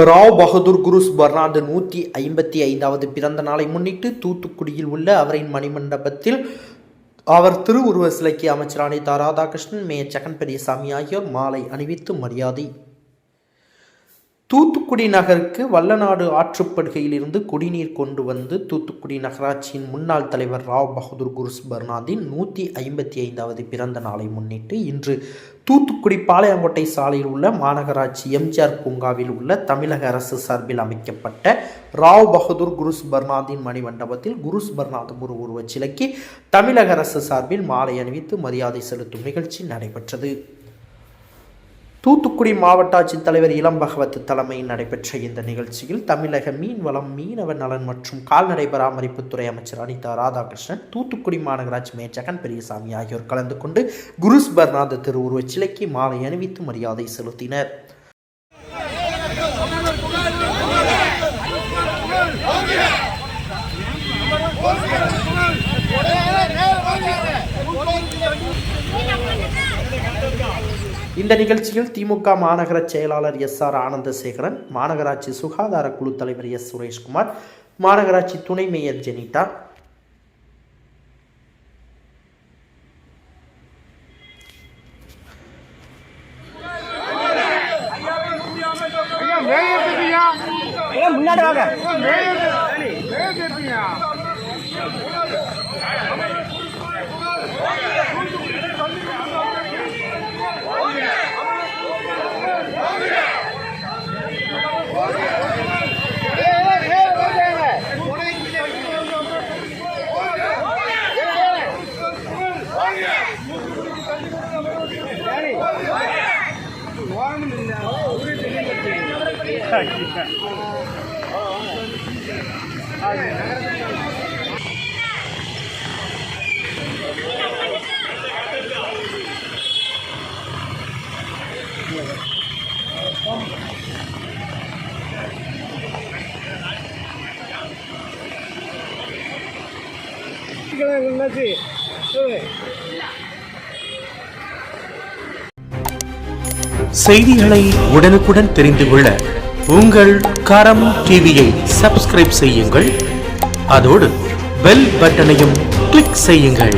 ராவ் பகதூர் குருஸ் பர்னார்டு 155வது பிறந்த நாளை முன்னிட்டு தூத்துக்குடியில் உள்ள அவரின் மணிமண்டபத்தில் அவர் திருவுருவ சிலைக்கு அமைச்சர் அனிதா ராதாகிருஷ்ணன், மேயர் ஜெகன் பெரியசாமி ஆகியோர் மாலை அணிவித்து மரியாதை. தூத்துக்குடி நகருக்கு வல்லநாடு ஆற்றுப்படுகையில் இருந்து குடிநீர் கொண்டு வந்து தூத்துக்குடி நகராட்சியின் முன்னாள் தலைவர் ராவ் பகதூர் குருஸ் பர்னார்டின் 155வது பிறந்த நாளை முன்னிட்டு இன்று தூத்துக்குடி பாளையங்கோட்டை சாலையில் உள்ள மாநகராட்சி எம்ஜிஆர் பூங்காவில் உள்ள தமிழக அரசு சார்பில் அமைக்கப்பட்ட ராவ் பகதூர் குருஸ் பர்னார்டின் மணிமண்டபத்தில் குருஸ் பர்னார்டு உருவச் சிலைக்கு தமிழக அரசு சார்பில் மாலை அணிவித்து மரியாதை செலுத்தும் நிகழ்ச்சி நடைபெற்றது. தூத்துக்குடி மாவட்ட ஆட்சித்தலைவர் இளம் பகவத் தலைமையில் நடைபெற்ற இந்த நிகழ்ச்சியில் தமிழக மீன்வளம், மீனவ நலன் மற்றும் கால்நடை பராமரிப்புத்துறை அமைச்சர் அனிதா ராதாகிருஷ்ணன், தூத்துக்குடி மாநகராட்சி மேயர் ஜெகன் பெரியசாமி ஆகியோர் கலந்து கொண்டு குருஸ் பர்னார்டு திருவுருவச் சிலைக்கு மாலை அணிவித்து மரியாதை செலுத்தினர். இந்த நிகழ்ச்சியில் திமுக மாநகர செயலாளர் எஸ்.ஆர். ஆனந்தசேகரன், மாநகராட்சி சுகாதார குழு தலைவர் எஸ். சுரேஷ்குமார், மாநகராட்சி துணை மேயர் ஜெனிட்டா, செய்திகளை உடனுக்குடன் தெரிந்து கொள்ள உங்கள் கரம் டிவியை சப்ஸ்கிரைப் செய்யுங்கள். அதோடு பெல் பட்டனையும் கிளிக் செய்யுங்கள்.